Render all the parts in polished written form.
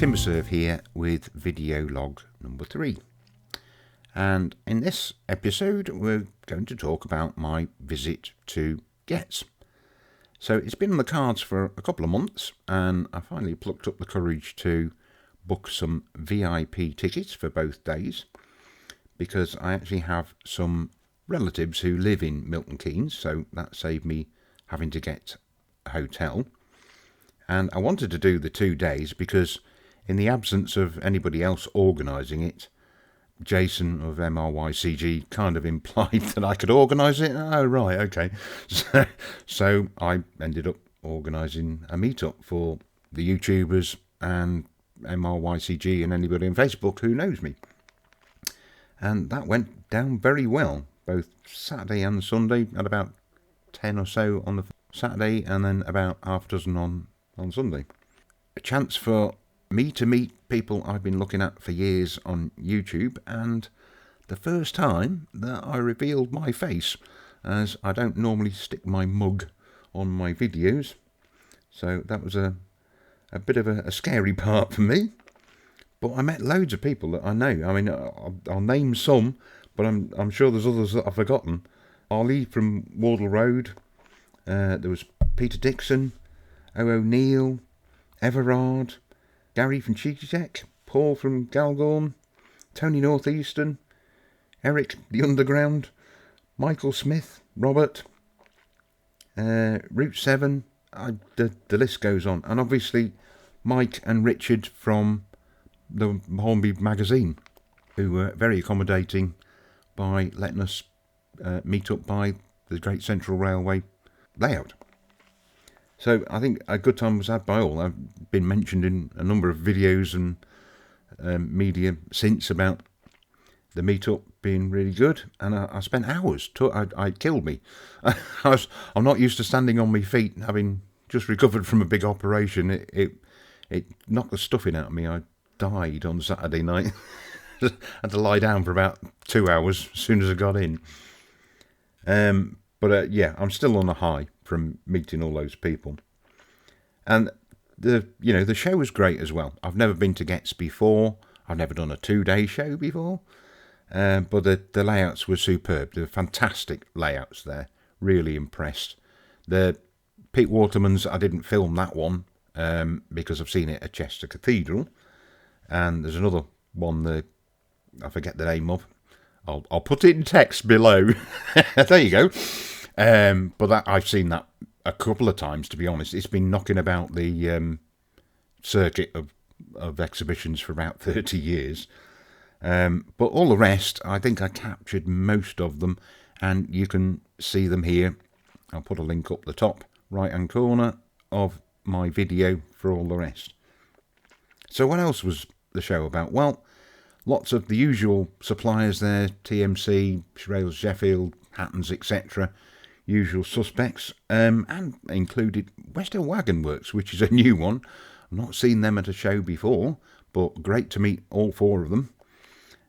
TimberSurf here with video log number 3. And in this episode we're going to talk about my visit to Getz. So it's been on the cards for a couple of months and I finally plucked up the courage to book some VIP tickets for both days, because I actually have some relatives who live in Milton Keynes, so that saved me having to get a hotel. And I wanted to do the 2 days because in the absence of anybody else organising it, Jason of MRYCG kind of implied that I could organise it. Oh, right, okay. So I ended up organising a meetup for the YouTubers and MRYCG and anybody on Facebook who knows me. And that went down very well, both Saturday and Sunday, at about 10 or so on the Saturday and then about half a dozen on Sunday. A chance for me to meet people I've been looking at for years on YouTube, and the first time that I revealed my face, as I don't normally stick my mug on my videos. So that was a bit of a scary part for me. But I met loads of people that I know. I mean, I'll name some, but I'm sure there's others that I've forgotten. Ollie from Wardle Road. There was Peter Dixon, O'Neill, Everard, Gary from Cheeky Tech, Paul from Galgorm, Tony Northeastern, Eric the Underground, Michael Smith, Robert, Route 7. The list goes on. And obviously Mike and Richard from the Hornby magazine, who were very accommodating by letting us meet up by the Great Central Railway layout. So I think a good time was had by all. I've been mentioned in a number of videos and media since about the meetup being really good, and I spent hours. It killed me. I'm not used to standing on my feet, having just recovered from a big operation. It knocked the stuffing out of me. I died on Saturday night. Had to lie down for about 2 hours as soon as I got in. But yeah, I'm still on a high from meeting all those people. And the show was great as well. I've never been to Getz before. I've never done a 2-day show before. But the layouts were superb. There were fantastic layouts there. Really impressed. The Pete Waterman's, I didn't film that one because I've seen it at Chester Cathedral. And there's another one I forget the name of. I'll put it in text below. There you go. But I've seen that a couple of times, to be honest. It's been knocking about the circuit of exhibitions for about 30 years. But all the rest, I think I captured most of them, and you can see them here. I'll put a link up the top right-hand corner of my video for all the rest. So what else was the show about? Well, lots of the usual suppliers there, TMC, Shrails, Sheffield, Hattons, etc. Usual suspects, and included West Hill Wagon Works, which is a new one. I've not seen them at a show before, but great to meet all 4 of them.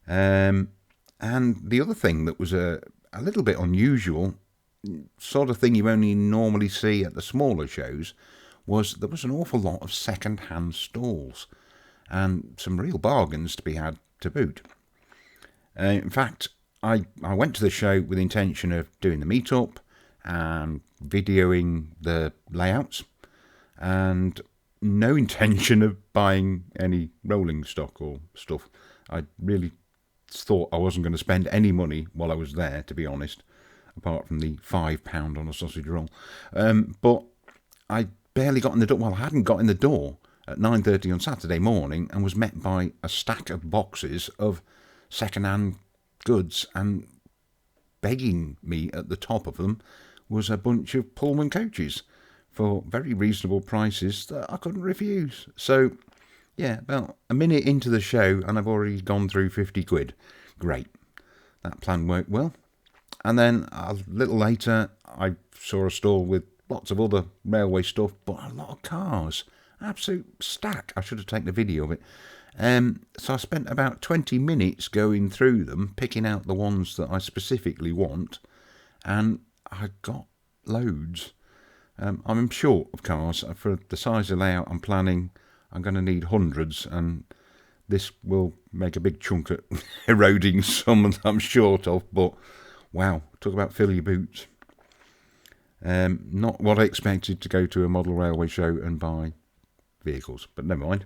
And the other thing that was a little bit unusual, sort of thing you only normally see at the smaller shows, was there was an awful lot of second-hand stalls and some real bargains to be had to boot. In fact, I went to the show with the intention of doing the meetup and videoing the layouts, and no intention of buying any rolling stock or stuff. I really thought I wasn't going to spend any money while I was there, to be honest, apart from the £5 on a sausage roll. But I barely got in the door. Well, I hadn't got in the door at 9:30 on Saturday morning and was met by a stack of boxes of second-hand goods, and begging me at the top of them was a bunch of Pullman coaches for very reasonable prices that I couldn't refuse. So yeah, about a minute into the show and I've already gone through 50 quid. Great. That plan worked well. And then a little later I saw a stall with lots of other railway stuff, but a lot of cars. Absolute stack. I should have taken a video of it. So I spent about 20 minutes going through them, picking out the ones that I specifically want, and I got loads. I'm short of cars. For the size of layout I'm planning, I'm going to need hundreds, and this will make a big chunk at eroding some that I'm short of. But wow, talk about fill your boots. Not what I expected to go to a model railway show and buy vehicles, but never mind.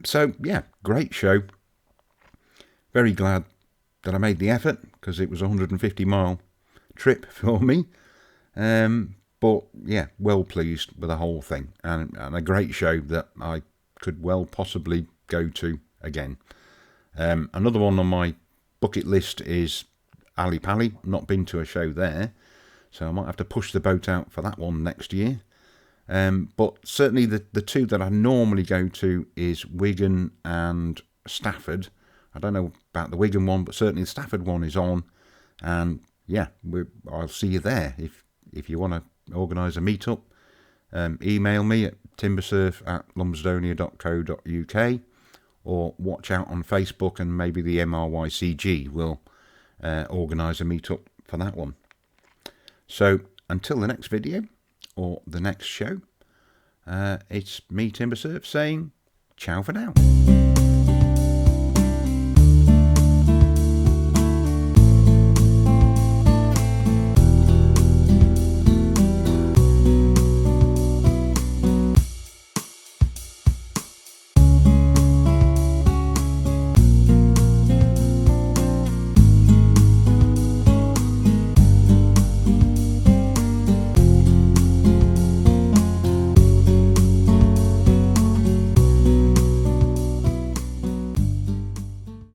So yeah, great show. Very glad that I made the effort, because it was a 150-mile trip for me. But yeah, well pleased with the whole thing, and a great show that I could well possibly go to again. Another one on my bucket list is Ali Pali. Not been to a show there, so I might have to push the boat out for that one next year. But certainly the two that I normally go to is Wigan and Stafford. I don't know about the Wigan one, but certainly the Stafford one is on. And yeah, I'll see you there. If you want to organise a meetup, email me at timbersurf@lumsdonia.co.uk, or watch out on Facebook, and maybe the MRYCG will organise a meetup for that one. So until the next video or the next show, it's me, TimberSurf, saying ciao for now.